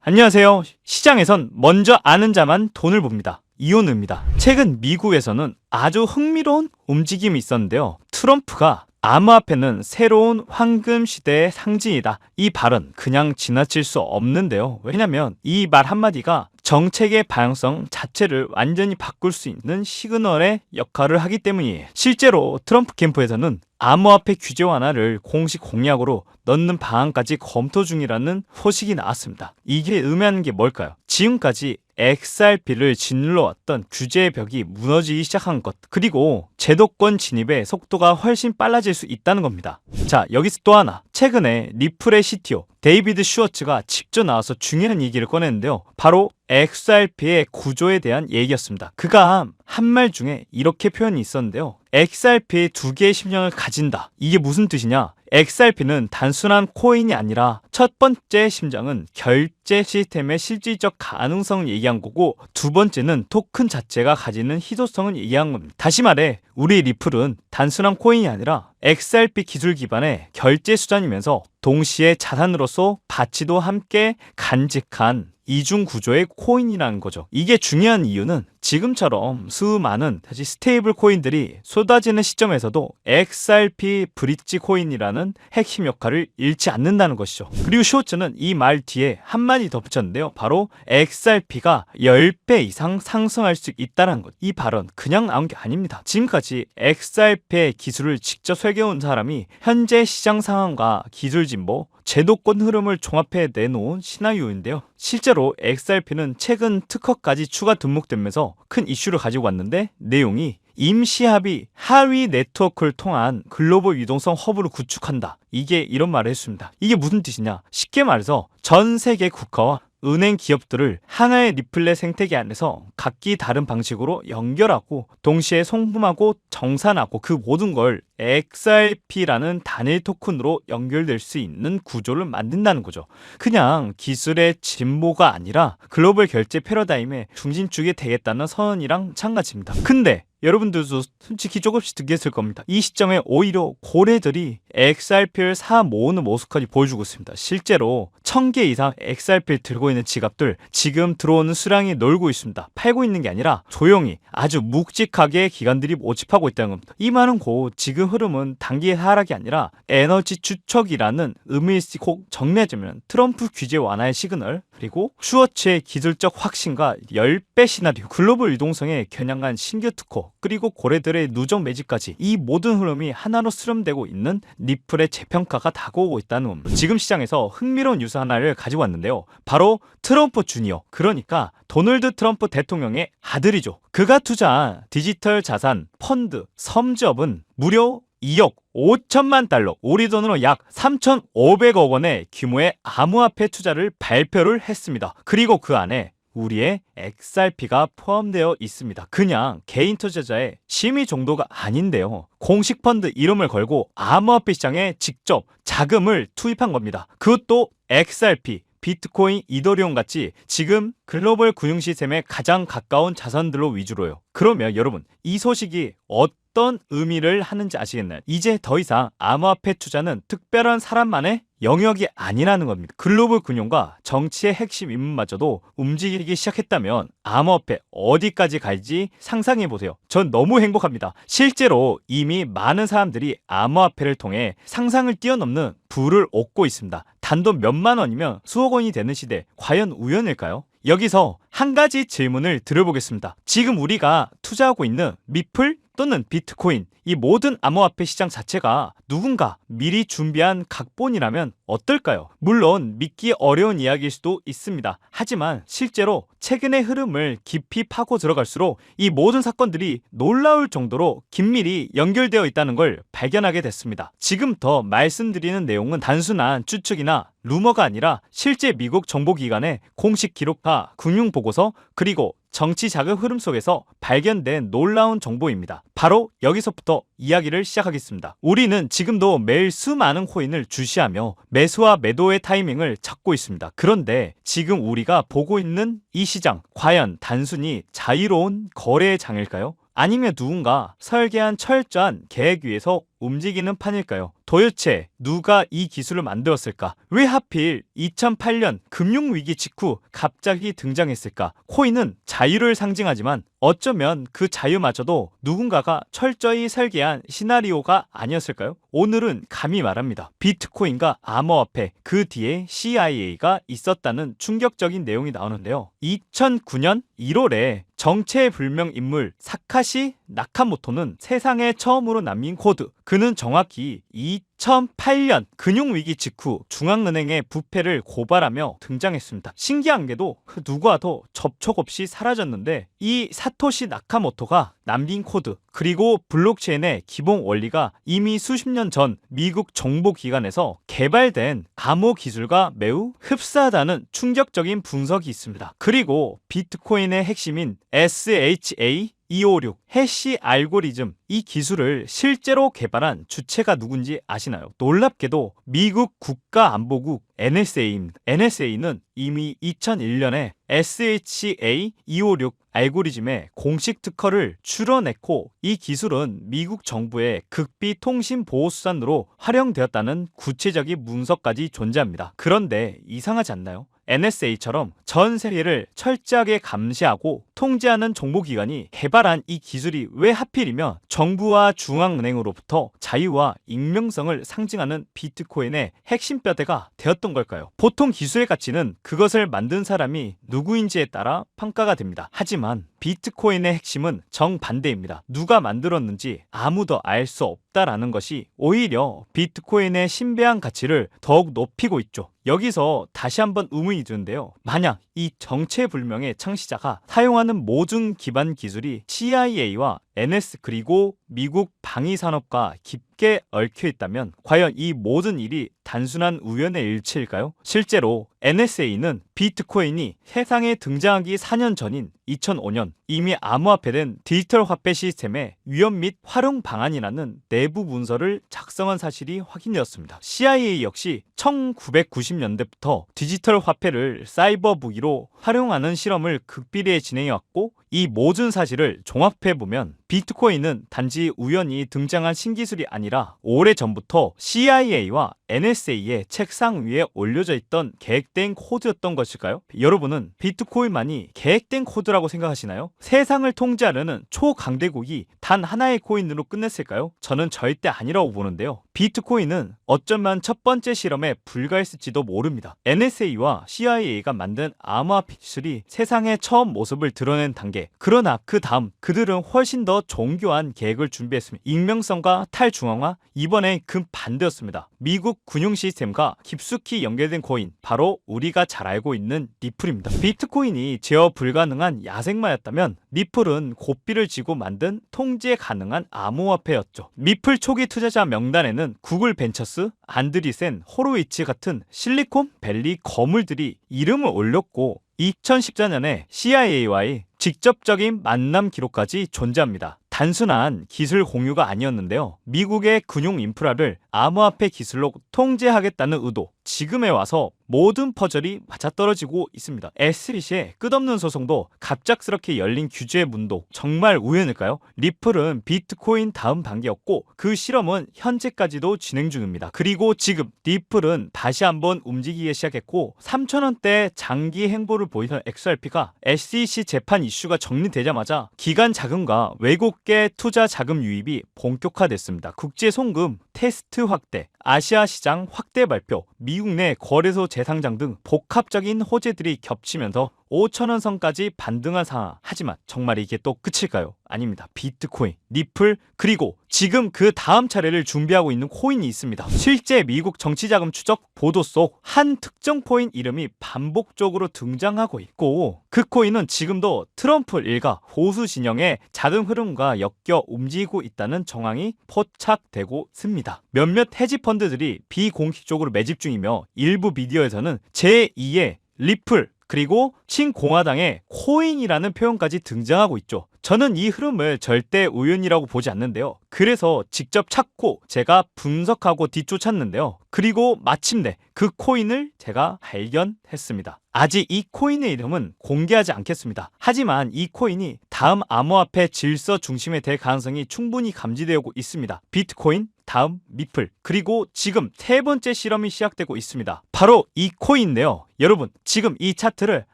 안녕하세요. 시장에선 먼저 아는 자만 돈을 봅니다. 이온우입니다. 최근 미국에서는 아주 흥미로운 움직임이 있었는데요. 트럼프가 암호화폐는 새로운 황금 시대의 상징이다. 이 발언 그냥 지나칠 수 없는데요. 왜냐면 이 말 한마디가 정책의 방향성 자체를 완전히 바꿀 수 있는 시그널의 역할을 하기 때문이에요. 실제로 트럼프 캠프에서는 암호화폐 규제 완화를 공식 공약으로 넣는 방안까지 검토 중이라는 소식이 나왔습니다. 이게 의미하는 게 뭘까요? 지금까지 XRP를 짓눌러왔던 규제의 벽이 무너지기 시작한 것, 그리고 제도권 진입의 속도가 훨씬 빨라질 수 있다는 겁니다. 자, 여기서 또 하나, 최근에 리플의 CTO 데이비드 슈워츠가 직접 나와서 중요한 얘기를 꺼냈는데요. 바로 XRP의 구조에 대한 얘기였습니다. 그가 한 말 중에 이렇게 표현이 있었는데요. XRP의 두 개의 심장을 가진다. 이게 무슨 뜻이냐? XRP는 단순한 코인이 아니라 첫 번째 심장은 결제 시스템의 실질적 가능성을 얘기한 거고, 두 번째는 토큰 자체가 가지는 희소성을 얘기한 겁니다. 다시 말해 우리 리플은 단순한 코인이 아니라 XRP 기술 기반의 결제 수단이면서 동시에 자산으로서 가치도 함께 간직한 이중 구조의 코인이라는 거죠. 이게 중요한 이유는 지금처럼 수많은 다시 스테이블 코인들이 쏟아지는 시점에서도 XRP 브릿지 코인이라는 핵심 역할을 잃지 않는다는 것이죠. 그리고 슈워츠는 이 말 뒤에 한마디 덧붙였는데요. 바로 XRP가 10배 이상 상승할 수 있다는 것. 이 발언 그냥 나온 게 아닙니다. 지금까지 XRP의 기술을 직접 설계해온 사람이 현재 시장 상황과 기술 진보, 제도권 흐름을 종합해 내놓은 시나리오인데요. 실제로 XRP는 최근 특허까지 추가 등록되면서 큰 이슈를 가지고 왔는데, 내용이 임시합의 하위 네트워크를 통한 글로벌 유동성 허브를 구축한다. 이게 이런 말을 했습니다. 이게 무슨 뜻이냐? 쉽게 말해서 전 세계 국가와 은행 기업들을 하나의 리플렛 생태계 안에서 각기 다른 방식으로 연결하고 동시에 송금하고 정산하고 그 모든 걸 XRP라는 단일 토큰으로 연결될 수 있는 구조를 만든다는 거죠. 그냥 기술의 진보가 아니라 글로벌 결제 패러다임의 중심축이 되겠다는 선언이랑 마찬가지입니다. 근데 여러분들도 솔직히 조금씩 듣겠을 겁니다. 이 시점에 오히려 고래들이 XRP를 사 모으는 모습까지 보여주고 있습니다. 실제로 1000개 이상 XRP를 들고 있는 지갑들 지금 들어오는 수량이 놀고 있습니다. 팔고 있는 게 아니라 조용히 아주 묵직하게 기관들이 모집하고 있다는 겁니다. 이 말은 곧 지금 흐름은 단기 하락이 아니라 에너지 추적이라는 의미일지. 꼭 정리하자면 트럼프 규제 완화의 시그널, 그리고 슈워츠의 기술적 확신과 10배 시나리오, 글로벌 유동성의 겨냥한 신규 특허, 그리고 고래들의 누적 매집까지 이 모든 흐름이 하나로 수렴되고 있는 리플의 재평가가 다가오고 있다는 겁니다. 지금 시장에서 흥미로운 뉴스 하나를 가지고 왔는데요. 바로 트럼프 주니어, 그러니까 도널드 트럼프 대통령의 아들이죠. 그가 투자한 디지털 자산 펀드 섬즈업은 무려 2억 5천만 달러, 우리 돈으로 약 3,500억 원의 규모의 암호화폐 투자를 발표를 했습니다. 그리고 그 안에 우리의 XRP가 포함되어 있습니다. 그냥 개인 투자자의 심의 정도가 아닌데요. 공식 펀드 이름을 걸고 암호화폐 시장에 직접 자금을 투입한 겁니다. 그것도 XRP, 비트코인, 이더리움 같이 지금 글로벌 금융 시스템에 가장 가까운 자산들로 위주로요. 그러면 여러분, 이 소식이 어떤 의미를 하는지 아시겠나요? 이제 더 이상 암호화폐 투자는 특별한 사람만의 영역이 아니라는 겁니다. 글로벌 금융과 정치의 핵심 인물마저도 움직이기 시작했다면 암호화폐 어디까지 갈지 상상해보세요. 전 너무 행복합니다. 실제로 이미 많은 사람들이 암호화폐를 통해 상상을 뛰어넘는 부를 얻고 있습니다. 단돈 몇만 원이면 수억 원이 되는 시대, 과연 우연일까요? 여기서 한 가지 질문을 드려보겠습니다. 지금 우리가 투자하고 있는 미플 또는 비트코인, 이 모든 암호화폐 시장 자체가 누군가 미리 준비한 각본이라면 어떨까요? 물론 믿기 어려운 이야기일 수도 있습니다. 하지만 실제로 최근의 흐름을 깊이 파고 들어갈수록 이 모든 사건들이 놀라울 정도로 긴밀히 연결되어 있다는 걸 발견하게 됐습니다. 지금부터 말씀드리는 내용은 단순한 추측이나 루머가 아니라 실제 미국 정보기관의 공식 기록과 금융보고서, 그리고 정치 자극 흐름 속에서 발견된 놀라운 정보입니다. 바로 여기서부터 이야기를 시작하겠습니다. 우리는 지금도 매일 수많은 코인을 주시하며 매수와 매도의 타이밍을 찾고 있습니다. 그런데 지금 우리가 보고 있는 이 시장, 과연 단순히 자유로운 거래의 장일까요? 아니면 누군가 설계한 철저한 계획 위에서 움직이는 판일까요? 도대체 누가 이 기술을 만들었을까? 왜 하필 2008년 금융위기 직후 갑자기 등장했을까? 코인은 자유를 상징하지만 어쩌면 그 자유마저도 누군가가 철저히 설계한 시나리오가 아니었을까요? 오늘은 감히 말합니다. 비트코인과 암호화폐, 그 뒤에 CIA가 있었다는 충격적인 내용이 나오는데요. 2009년 1월에 정체불명 인물 사카시 나카모토는 세상에 처음으로 남긴 코드, 그는 정확히 2008년 금융위기 직후 중앙은행의 부패를 고발하며 등장했습니다. 신기한 게도 그 누구와도 접촉 없이 사라졌는데 이 사토시 나카모토가 남긴 코드 그리고 블록체인의 기본 원리가 이미 수십 년 전 미국 정보기관에서 개발된 암호 기술과 매우 흡사하다는 충격적인 분석이 있습니다. 그리고 비트코인의 핵심인 SHA-256 해시 알고리즘, 이 기술을 실제로 개발한 주체가 누군지 아시나요? 놀랍게도 미국 국가안보국 NSA입니다. NSA는 이미 2001년에 SHA-256 알고리즘의 공식 특허를 출원했고 이 기술은 미국 정부의 극비 통신 보호 수단으로 활용되었다는 구체적인 문서까지 존재합니다. 그런데 이상하지 않나요? NSA처럼 전 세계를 철저하게 감시하고 통제하는 정보기관이 개발한 이 기술이 왜 하필이면 정부와 중앙은행으로부터 자유와 익명성을 상징하는 비트코인의 핵심 뼈대가 되었던 걸까요? 보통 기술의 가치는 그것을 만든 사람이 누구인지에 따라 평가가 됩니다. 하지만 비트코인의 핵심은 정반대입니다. 누가 만들었는지 아무도 알 수 없다라는 것이 오히려 비트코인의 신비한 가치를 더욱 높이고 있죠. 여기서 다시 한번 의문이 드는데요. 만약 이 정체불명의 창시자가 사용하는 모든 기반 기술이 CIA와 NS 그리고 미국 방위산업과 깊게 얽혀 있다면 과연 이 모든 일이 단순한 우연의 일치일까요? 실제로 NSA는 비트코인이 세상에 등장하기 4년 전인 2005년 이미 암호화폐된 디지털 화폐 시스템의 위험 및 활용 방안이라는 내부 문서를 작성한 사실이 확인되었습니다. CIA 역시 1990년대부터 디지털 화폐를 사이버 무기로 활용하는 실험을 극비리에 진행해왔고 이 모든 사실을 종합해보면 비트코인은 단지 우연히 등장한 신기술이 아니라 오래전부터 CIA와 NSA의 책상 위에 올려져 있던 계획된 코드였던 것일까요? 여러분은 비트코인만이 계획된 코드라고 생각하시나요? 세상을 통제하려는 초강대국이 단 하나의 코인으로 끝냈을까요? 저는 절대 아니라고 보는데요. 비트코인은 어쩌면 첫 번째 실험에 불과했을지도 모릅니다. NSA와 CIA가 만든 암호화폐 기술이 세상의 처음 모습을 드러낸 단계. 그러나 그 다음 그들은 훨씬 더 정교한 계획을 준비했습니다. 익명성과 탈중앙화, 이번엔 그 반대였습니다. 미국 군용 시스템과 깊숙이 연결된 코인, 바로 우리가 잘 알고 있는 리플입니다. 비트코인이 제어 불가능한 야생마였다면 리플은 고삐를 쥐고 만든 통제 가능한 암호화폐였죠. 리플 초기 투자자 명단에는 구글 벤처스, 안드리센, 호로위치 같은 실리콘밸리 거물들이 이름을 올렸고 2014년에 CIA와의 직접적인 만남 기록까지 존재합니다. 단순한 기술 공유가 아니었는데요. 미국의 금융 인프라를 암호화폐 기술로 통제하겠다는 의도, 지금에 와서 모든 퍼즐이 맞아떨어지고 있습니다. SBC의 끝없는 소송도 갑작스럽게 열린 규제의 문도 정말 우연일까요? 리플은 비트코인 다음 단계였고 그 실험은 현재까지도 진행 중입니다. 그리고 지금 리플은 다시 한번 움직이기 시작했고 3,000원대 장기 행보를 보이던 XRP가 SEC 재판 이슈가 정리되자마자 기관 자금과 외국계 투자 자금 유입이 본격화됐습니다. 국제 송금, 테스트 확대, 아시아 시장 확대 발표, 미국 내 거래소 재상장 등 복합적인 호재들이 겹치면서 5,000원 선까지 반등한 상황. 하지만 정말 이게 또 끝일까요? 아닙니다. 비트코인, 리플, 그리고 지금 그 다음 차례를 준비하고 있는 코인이 있습니다. 실제 미국 정치자금 추적 보도 속 한 특정 코인 이름이 반복적으로 등장하고 있고 그 코인은 지금도 트럼프 일가 보수 진영의 작은 흐름과 엮여 움직이고 있다는 정황이 포착되고 있습니다. 몇몇 헤지펀드들이 비공식적으로 매집 중이며 일부 미디어에서는 제2의 리플 그리고 친공화당의 코인이라는 표현까지 등장하고 있죠. 저는 이 흐름을 절대 우연이라고 보지 않는데요. 그래서 직접 찾고 제가 분석하고 뒤쫓았는데요. 그리고 마침내 그 코인을 제가 발견했습니다. 아직 이 코인의 이름은 공개하지 않겠습니다. 하지만 이 코인이 다음 암호화폐 질서 중심에 될 가능성이 충분히 감지되고 있습니다. 비트코인, 다음 미플, 그리고 지금 세 번째 실험이 시작되고 있습니다. 바로 이 코인인데요. 여러분, 지금 이 차트를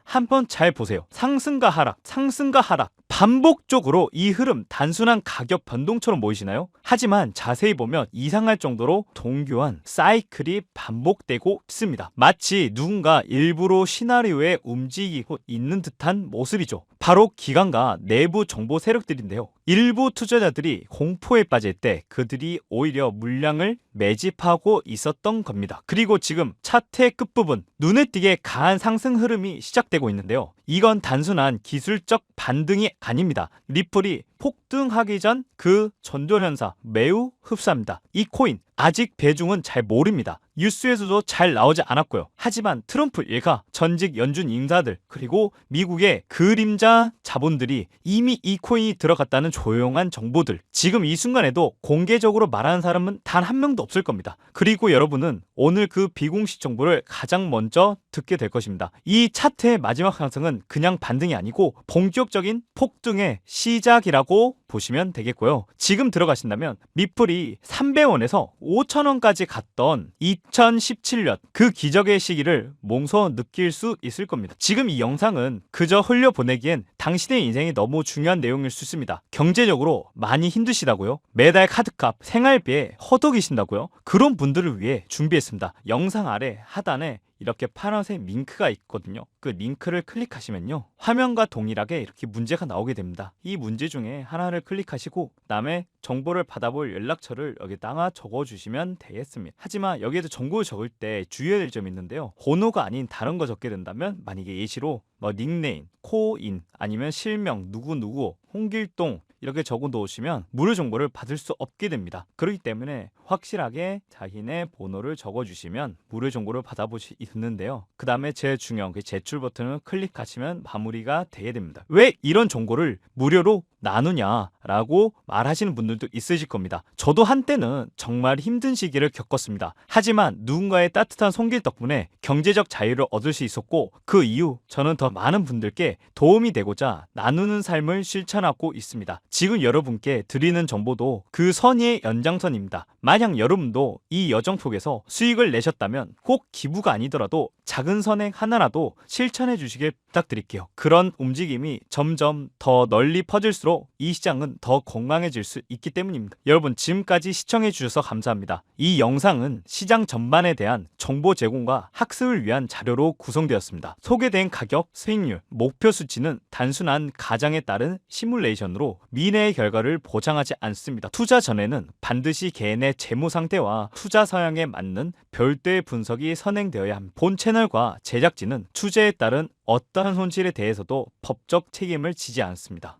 한번 잘 보세요. 상승과 하락, 상승과 하락, 반복적으로 이 흐름 단순한 가격 변동처럼 보이시나요? 하지만 자세히 보면 이상할 정도로 동교한 사이클이 반복되고 있습니다. 마치 누군가 일부러 시나리오에 움직이고 있는 듯한 모습이죠. 바로 기관과 내부 정보 세력들인데요. 일부 투자자들이 공포에 빠질 때 그들이 오히려 물량을 매집하고 있었던 겁니다. 그리고 지금 차트의 끝부분, 눈에 띄게 강한 상승 흐름이 시작되고 있는데요. 이건 단순한 기술적 반등이 아닙니다. 리플이 폭등하기 전 그 전조 현상 매우 흡사합니다. 이 코인 아직 배중은 잘 모릅니다. 뉴스에서도 잘 나오지 않았고요. 하지만 트럼프 일가, 전직 연준 인사들, 그리고 미국의 그림자 자본들이 이미 이 코인이 들어갔다는 조용한 정보들, 지금 이 순간에도 공개적으로 말하는 사람은 단 한 명도 없을 겁니다. 그리고 여러분은 오늘 그 비공식 정보를 가장 먼저 듣게 될 것입니다. 이 차트의 마지막 상승은 그냥 반등이 아니고 본격적인 폭등의 시작이라고 보시면 되겠고요. 지금 들어가신다면 미플이 300원에서 5,000원까지 갔던 2017년 그 기적의 시기를 몸소 느낄 수 있을 겁니다. 지금 이 영상은 그저 흘려보내기엔 당신의 인생이 너무 중요한 내용일 수 있습니다. 경제적으로 많이 힘드시다고요? 매달 카드값, 생활비에 허덕이신다고요? 그런 분들을 위해 준비했습니다. 영상 아래 하단에 이렇게 파란색 링크가 있거든요. 그 링크를 클릭하시면요, 화면과 동일하게 이렇게 문제가 나오게 됩니다. 이 문제 중에 하나를 클릭하시고 그다음에 정보를 받아볼 연락처를 여기다가 적어주시면 되겠습니다. 하지만 여기에도 정보를 적을 때 주의해야 될 점이 있는데요. 번호가 아닌 다른 거 적게 된다면, 만약에 예시로 닉네임, 코인, 아니면 실명, 누구누구, 홍길동 이렇게 적어 놓으시면 무료 정보를 받을 수 없게 됩니다. 그렇기 때문에 확실하게 자신의 번호를 적어주시면 무료 정보를 받아볼 수 있는데요. 그 다음에 제일 중요한 그 제출 버튼을 클릭하시면 마무리가 되게 됩니다. 왜 이런 정보를 무료로 나누냐라고 말하시는 분들도 있으실 겁니다. 저도 한때는 정말 힘든 시기를 겪었습니다. 하지만 누군가의 따뜻한 손길 덕분에 경제적 자유를 얻을 수 있었고, 그 이후 저는 더 많은 분들께 도움이 되고자 나누는 삶을 실천하고 있습니다. 지금 여러분께 드리는 정보도 그 선의의 연장선입니다. 만약 여러분도 이 여정 속에서 수익을 내셨다면 꼭 기부가 아니더라도 작은 선행 하나라도 실천해 주시길 부탁드릴게요. 그런 움직임이 점점 더 널리 퍼질수록 이 시장은 더 건강해질 수 있기 때문입니다. 여러분, 지금까지 시청해 주셔서 감사합니다. 이 영상은 시장 전반에 대한 정보 제공과 학습을 위한 자료로 구성되었습니다. 소개된 가격, 수익률, 목표 수치는 단순한 가정에 따른 시뮬레이션으로 미래의 결과를 보장하지 않습니다. 투자 전에는 반드시 개인의 재무 상태와 투자 성향에 맞는 별도의 분석이 선행되어야 합니다. 본 채널과 제작진은 투자에 따른 어떠한 손실에 대해서도 법적 책임을 지지 않습니다.